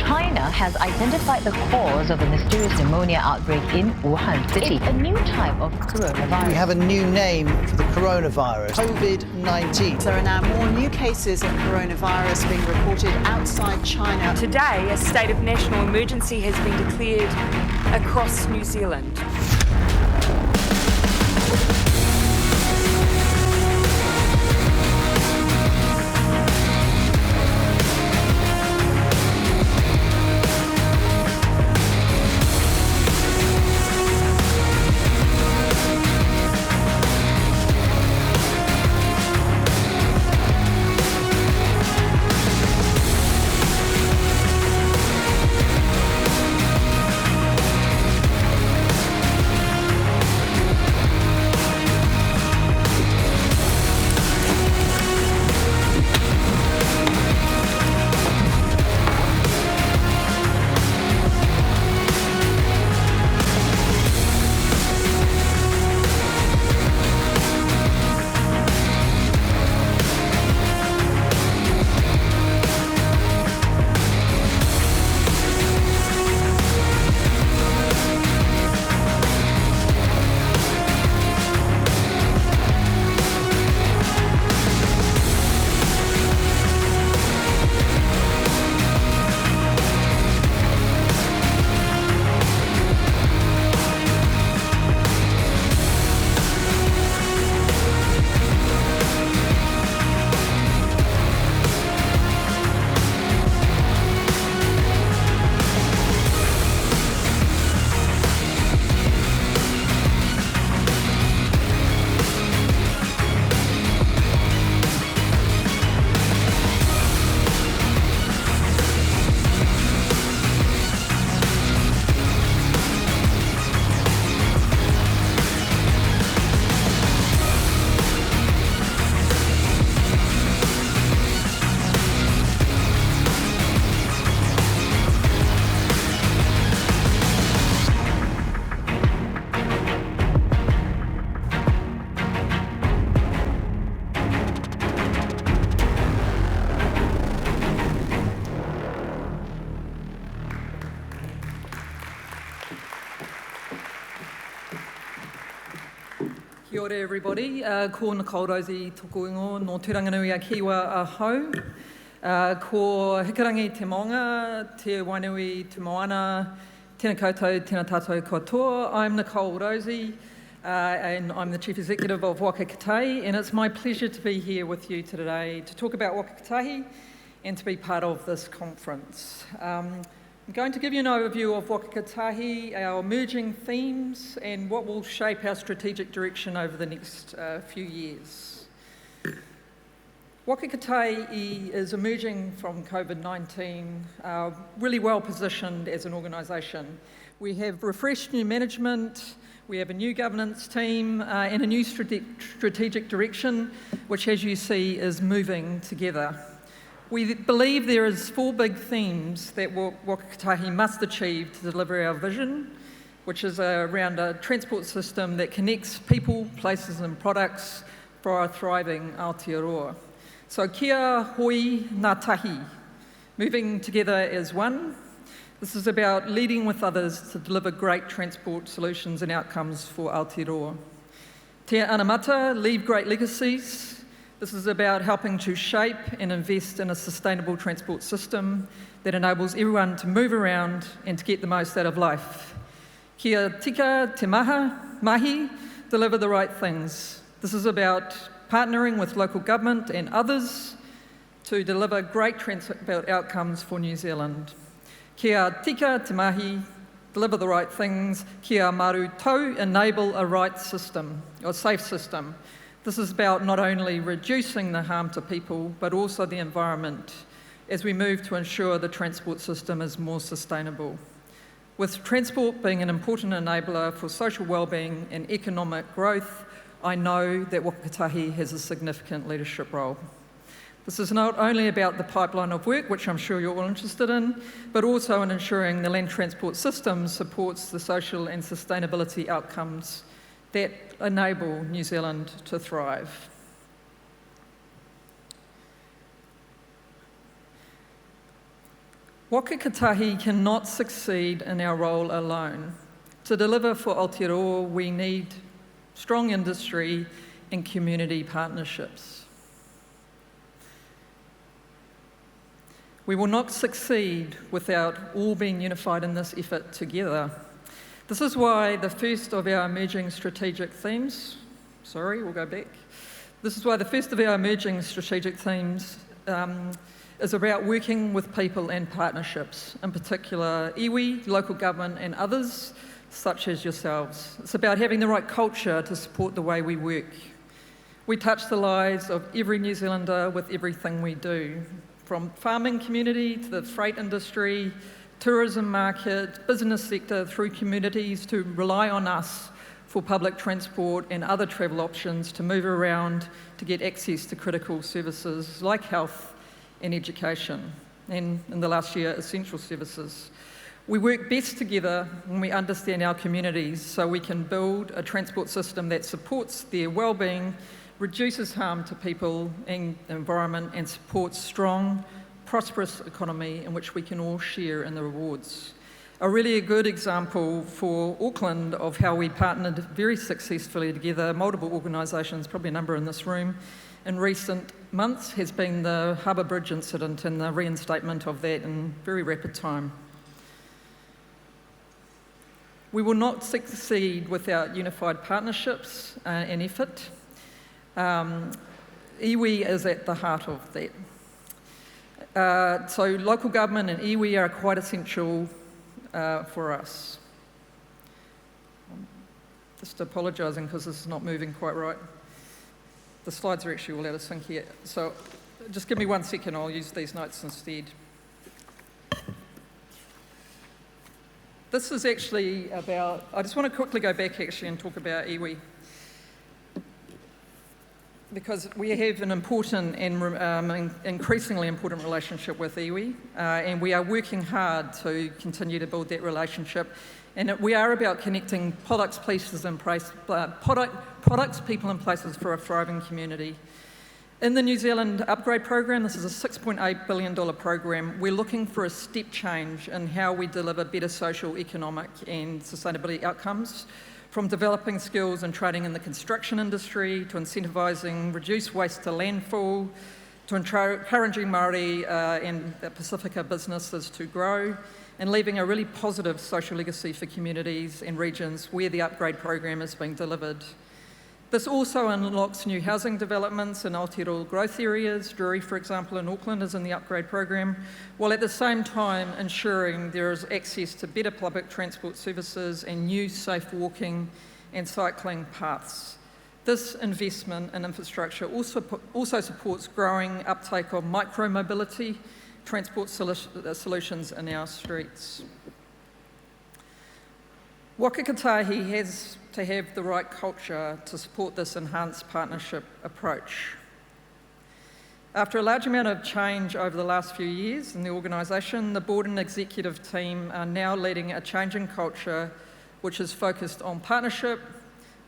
China has identified the cause of the mysterious pneumonia outbreak in Wuhan city. It's a new type of coronavirus. We have a new name for the coronavirus, COVID-19. There are now more new cases of coronavirus being reported outside China. Today, a state of national emergency has been declared across New Zealand. Kia ora everybody, ko Nicole Rosie tōku ingo no Te Ranganui a Kiwa ahau. Ko hikarangi te maunga, te wainui te moana, tēnā koutou, tēnā tātou katoa. I'm Nicole Rosie and I'm the Chief Executive of Waka Kotahi, and it's my pleasure to be here with you today to talk about Waka Kotahi and to be part of this conference. I'm going to give you an overview of Waka Kotahi, our emerging themes, and what will shape our strategic direction over the next few years. Waka Kotahi is emerging from COVID-19 really well positioned as an organisation. We have refreshed new management, we have a new governance team and a new strategic direction, which as you see is moving together. We believe there is 4 big themes that Waka Kotahi must achieve to deliver our vision, which is around a transport system that connects people, places and products for a thriving Aotearoa. So kia hoi ngā tahi, moving together as one. This is about leading with others to deliver great transport solutions and outcomes for Aotearoa. Te anamata, leave great legacies. This is about helping to shape and invest in a sustainable transport system that enables everyone to move around and to get the most out of life. Kia tika te mahi, deliver the right things. This is about partnering with local government and others to deliver great transport outcomes for New Zealand. Kia tika te mahi, deliver the right things. Kia maru tau, enable a right system, or safe system. This is about not only reducing the harm to people, but also the environment as we move to ensure the transport system is more sustainable. With transport being an important enabler for social wellbeing and economic growth, I know that Waka Kotahi has a significant leadership role. This is not only about the pipeline of work, which I'm sure you're all interested in, but also in ensuring the land transport system supports the social and sustainability outcomes that enable New Zealand to thrive. Waka Kotahi cannot succeed in our role alone. To deliver for Aotearoa, we need strong industry and community partnerships. We will not succeed without all being unified in this effort together. This is why the first of our emerging strategic themes, This is why the first of our emerging strategic themes is about working with people and partnerships, in particular iwi, local government and others, such as yourselves. It's about having the right culture to support the way we work. We touch the lives of every New Zealander with everything we do, from farming community to the freight industry, tourism market, business sector, through communities to rely on us for public transport and other travel options to move around to get access to critical services like health and education, and in the last year, essential services. We work best together when we understand our communities so we can build a transport system that supports their well-being, reduces harm to people and the environment, and supports strong, prosperous economy in which we can all share in the rewards. A really good example for Auckland of how we partnered very successfully together, multiple organisations, probably a number in this room, in recent months has been the Harbour Bridge incident and the reinstatement of that in very rapid time. We will not succeed without unified partnerships and effort. Iwi is at the heart of that. So local government and iwi are quite essential for us. Just apologising because this is not moving quite right. The slides are actually all out of sync here. So just give me 1 second, I'll use these notes instead. This is actually about, I just want to quickly go back actually and talk about iwi, because we have an important and increasingly important relationship with iwi, and we are working hard to continue to build that relationship. And we are about connecting products, people and places for a thriving community. In the New Zealand Upgrade Program, this is a $6.8 billion program, we're looking for a step change in how we deliver better social, economic and sustainability outcomes, from developing skills and training in the construction industry, to incentivising reduced waste to landfill, to encouraging Māori and Pacifica businesses to grow, and leaving a really positive social legacy for communities and regions where the upgrade program is being delivered. This also unlocks new housing developments in Aotearoa growth areas. Drury, for example, in Auckland is in the upgrade program, while at the same time ensuring there is access to better public transport services and new safe walking and cycling paths. This investment in infrastructure also supports growing uptake of micro-mobility transport solutions in our streets. Waka Kotahi has to have the right culture to support this enhanced partnership approach. After a large amount of change over the last few years in the organisation, the board and executive team are now leading a changing culture which is focused on partnership,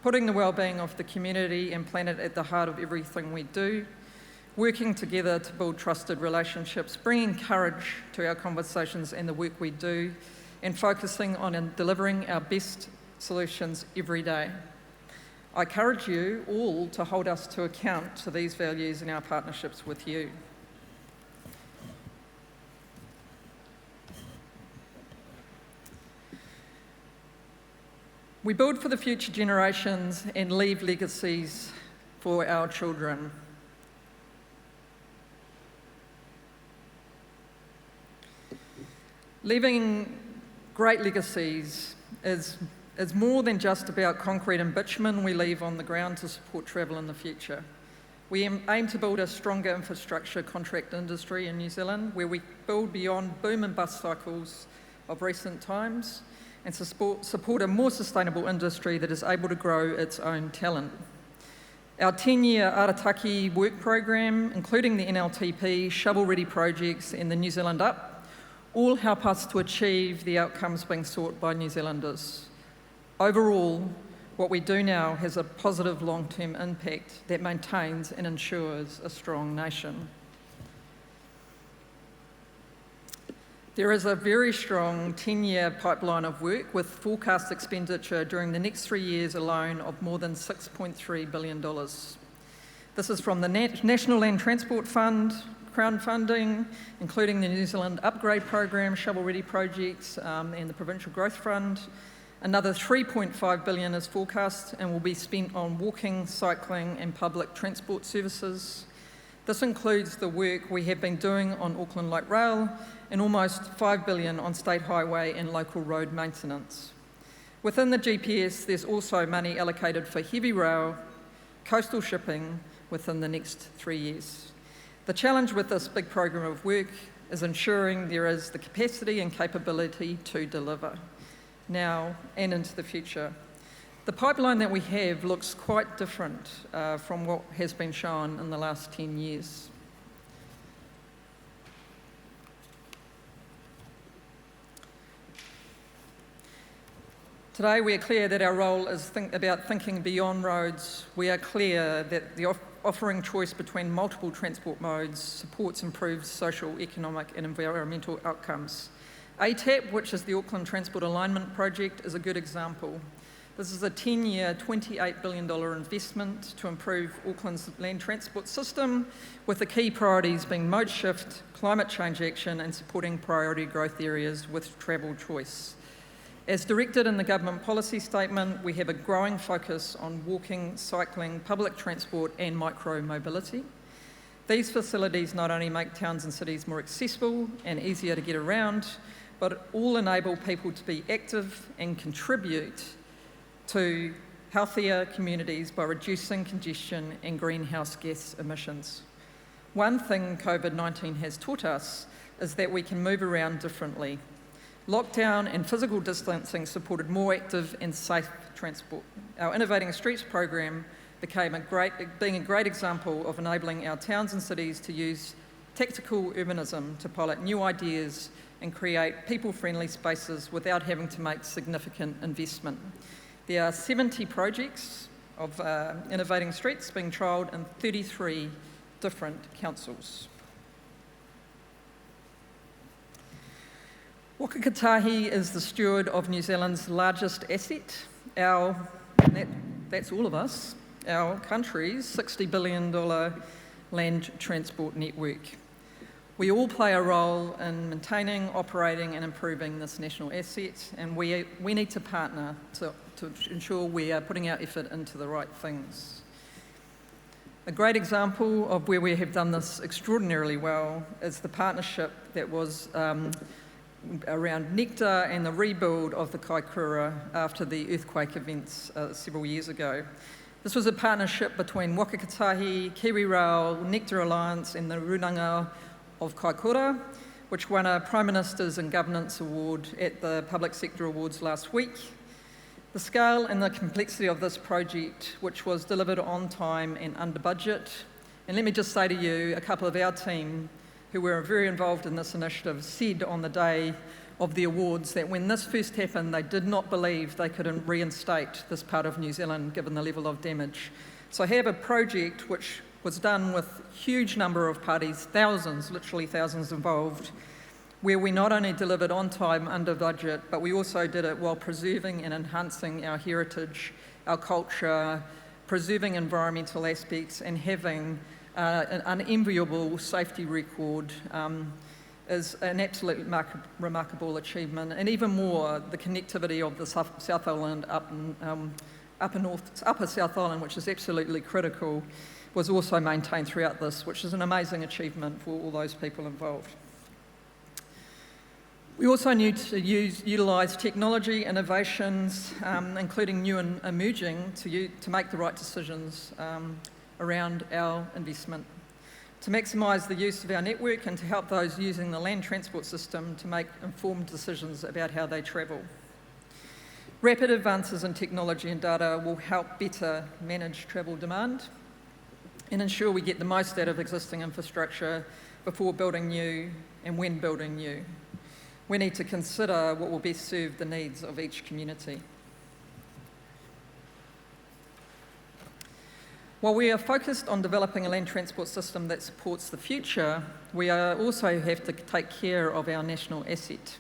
putting the well-being of the community and planet at the heart of everything we do, working together to build trusted relationships, bringing courage to our conversations and the work we do, and focusing on delivering our best solutions every day. I encourage you all to hold us to account to these values in our partnerships with you. We build for the future generations and leave legacies for our children. Leaving great legacies is more than just about concrete and bitumen we leave on the ground to support travel in the future. We aim to build a stronger infrastructure contract industry in New Zealand, where we build beyond boom and bust cycles of recent times and support a more sustainable industry that is able to grow its own talent. Our 10-year Arataki work program, including the NLTP, shovel-ready projects and the New Zealand Up, all help us to achieve the outcomes being sought by New Zealanders. Overall, what we do now has a positive long-term impact that maintains and ensures a strong nation. There is a very strong 10-year pipeline of work with forecast expenditure during the next 3 years alone of more than $6.3 billion. This is from the National Land Transport Fund, crowdfunding, including the New Zealand Upgrade Program, shovel-ready projects, and the Provincial Growth Fund. Another $3.5 billion is forecast and will be spent on walking, cycling and public transport services. This includes the work we have been doing on Auckland Light Rail and almost $5 billion on state highway and local road maintenance. Within the GPS, there's also money allocated for heavy rail, coastal shipping within the next 3 years. The challenge with this big program of work is ensuring there is the capacity and capability to deliver now and into the future. The pipeline that we have looks quite different from what has been shown in the last 10 years. Today we are clear that our role is about thinking beyond roads. We are clear that the offering choice between multiple transport modes supports improved social, economic and environmental outcomes. ATAP, which is the Auckland Transport Alignment Project, is a good example. This is a 10-year, $28 billion investment to improve Auckland's land transport system, with the key priorities being mode shift, climate change action and supporting priority growth areas with travel choice. As directed in the government policy statement, we have a growing focus on walking, cycling, public transport and micro-mobility. These facilities not only make towns and cities more accessible and easier to get around, but all enable people to be active and contribute to healthier communities by reducing congestion and greenhouse gas emissions. One thing COVID-19 has taught us is that we can move around differently. Lockdown and physical distancing supported more active and safe transport. Our Innovating Streets program became being a great example of enabling our towns and cities to use tactical urbanism to pilot new ideas and create people-friendly spaces without having to make significant investment. There are 70 projects of Innovating Streets being trialled in 33 different councils. Waka Kotahi is the steward of New Zealand's largest asset, that's all of us, our country's $60 billion land transport network. We all play a role in maintaining, operating and improving this national asset, and we need to partner to ensure we are putting our effort into the right things. A great example of where we have done this extraordinarily well is the partnership that was around Nectar and the rebuild of the Kaikoura after the earthquake events several years ago. This was a partnership between Waka Kotahi, Kiwi Rail, Nectar Alliance and the Runanga of Kaikoura, which won a Prime Minister's and Governance Award at the Public Sector Awards last week. The scale and the complexity of this project, which was delivered on time and under budget, and let me just say to you, a couple of our team who were very involved in this initiative said on the day of the awards that when this first happened, they did not believe they could reinstate this part of New Zealand given the level of damage. So I have a project which was done with a huge number of parties, thousands, literally thousands involved, where we not only delivered on time, under budget, but we also did it while preserving and enhancing our heritage, our culture, preserving environmental aspects and having an unenviable safety record is an absolutely remarkable achievement. And even more, the connectivity of the South Island upper South Island, which is absolutely critical, was also maintained throughout this, which is an amazing achievement for all those people involved. We also need to utilise technology, innovations, including new and emerging, to make the right decisions around our investment, to maximise the use of our network and to help those using the land transport system to make informed decisions about how they travel. Rapid advances in technology and data will help better manage travel demand and ensure we get the most out of existing infrastructure before building new and when building new. We need to consider what will best serve the needs of each community. While we are focused on developing a land transport system that supports the future, we also have to take care of our national asset.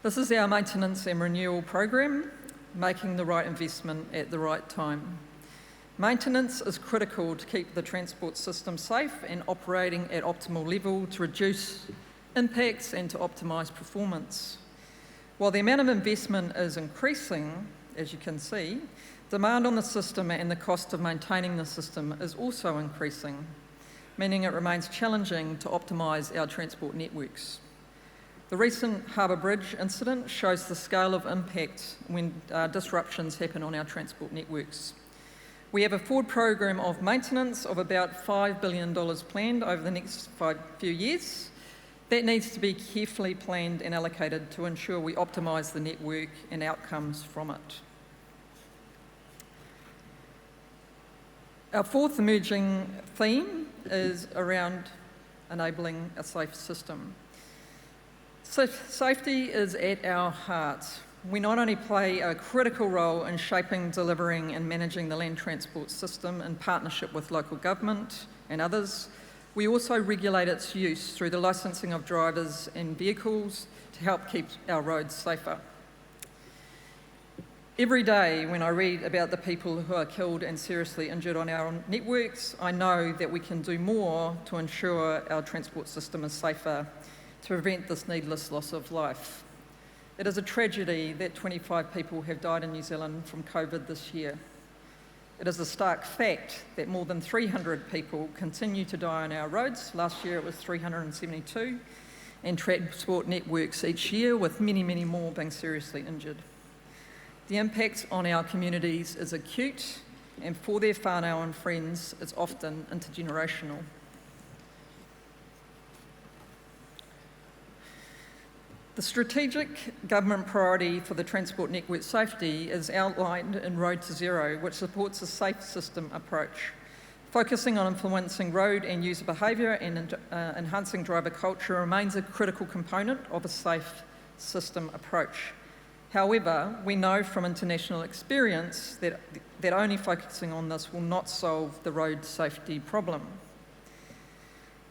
This is our maintenance and renewal program, making the right investment at the right time. Maintenance is critical to keep the transport system safe and operating at optimal level to reduce impacts and to optimise performance. While the amount of investment is increasing, as you can see, demand on the system and the cost of maintaining the system is also increasing, meaning it remains challenging to optimise our transport networks. The recent Harbour Bridge incident shows the scale of impact when disruptions happen on our transport networks. We have a forward program of maintenance of about $5 billion planned over the next few years. That needs to be carefully planned and allocated to ensure we optimise the network and outcomes from it. Our fourth emerging theme is around enabling a safe system. Safety is at our heart. We not only play a critical role in shaping, delivering and managing the land transport system in partnership with local government and others, we also regulate its use through the licensing of drivers and vehicles to help keep our roads safer. Every day when I read about the people who are killed and seriously injured on our networks, I know that we can do more to ensure our transport system is safer, to prevent this needless loss of life. It is a tragedy that 25 people have died in New Zealand from COVID this year. It is a stark fact that more than 300 people continue to die on our roads. Last year it was 372, and transport networks each year, with many, many more being seriously injured. The impact on our communities is acute, and for their whānau and friends, it's often intergenerational. The strategic government priority for the transport network safety is outlined in Road to Zero, which supports a safe system approach, focusing on influencing road and user behaviour and enhancing driver culture remains a critical component of a safe system approach. However, we know from international experience that only focusing on this will not solve the road safety problem.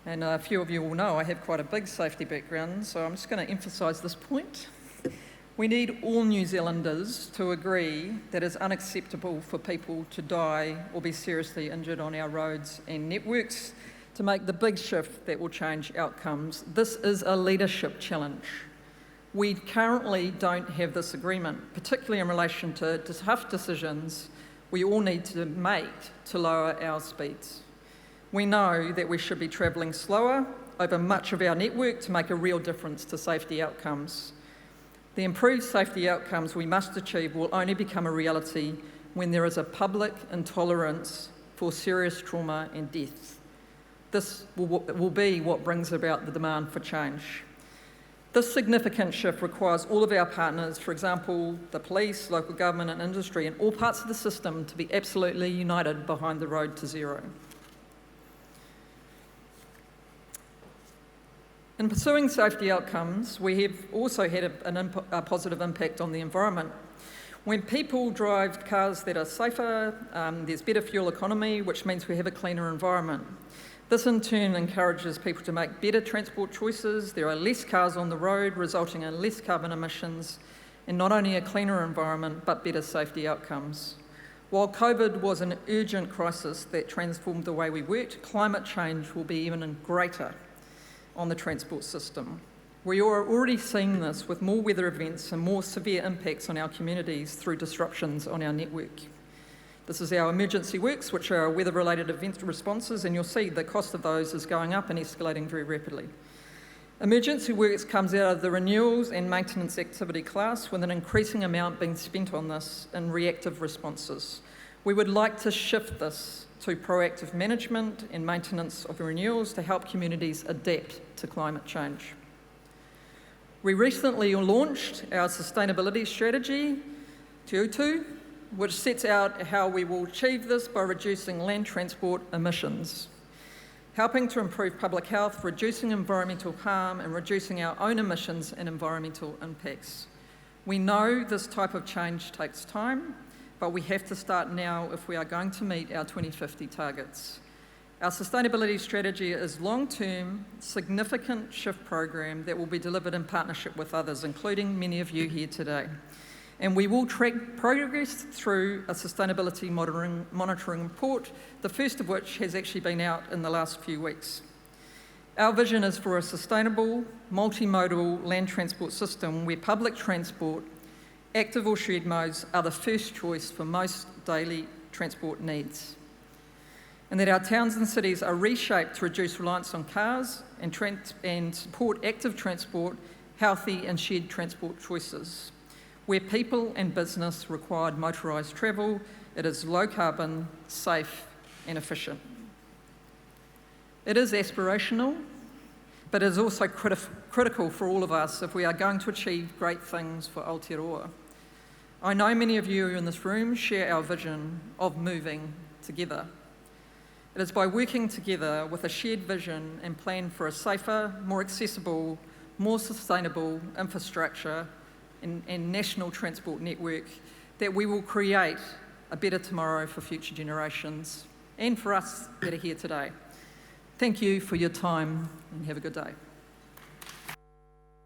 And a few of you will know I have quite a big safety background, so I'm just going to emphasise this point. We need all New Zealanders to agree that it's unacceptable for people to die or be seriously injured on our roads and networks to make the big shift that will change outcomes. This is a leadership challenge. We currently don't have this agreement, particularly in relation to tough decisions we all need to make to lower our speeds. We know that we should be travelling slower over much of our network to make a real difference to safety outcomes. The improved safety outcomes we must achieve will only become a reality when there is a public intolerance for serious trauma and death. This will be what brings about the demand for change. This significant shift requires all of our partners, for example, the police, local government and industry, and all parts of the system to be absolutely united behind the Road to Zero. In pursuing safety outcomes, we have also had a positive impact on the environment. When people drive cars that are safer, there's better fuel economy, which means we have a cleaner environment. This in turn encourages people to make better transport choices. There are less cars on the road, resulting in less carbon emissions, and not only a cleaner environment, but better safety outcomes. While COVID was an urgent crisis that transformed the way we worked, climate change will be even greater on the transport system. We are already seeing this with more weather events and more severe impacts on our communities through disruptions on our network. This is our emergency works, which are weather-related event responses, and you'll see the cost of those is going up and escalating very rapidly. Emergency works comes out of the renewals and maintenance activity class, with an increasing amount being spent on this in reactive responses. We would like to shift this to proactive management and maintenance of renewals to help communities adapt to climate change. We recently launched our sustainability strategy, Te Utu, which sets out how we will achieve this by reducing land transport emissions, helping to improve public health, reducing environmental harm and reducing our own emissions and environmental impacts. We know this type of change takes time, but we have to start now if we are going to meet our 2050 targets. Our sustainability strategy is long-term, significant shift program that will be delivered in partnership with others, including many of you here today. And we will track progress through a sustainability monitoring report, the first of which has actually been out in the last few weeks. Our vision is for a sustainable, multimodal land transport system where public transport, active or shared modes are the first choice for most daily transport needs. And that our towns and cities are reshaped to reduce reliance on cars and support active transport, healthy and shared transport choices. Where people and business require motorised travel, it is low carbon, safe and efficient. It is aspirational, but it is also critical for all of us if we are going to achieve great things for Aotearoa. I know many of you in this room share our vision of moving together. It is by working together with a shared vision and plan for a safer, more accessible, more sustainable infrastructure and national transport network that we will create a better tomorrow for future generations and for us that are here today. Thank you for your time and have a good day.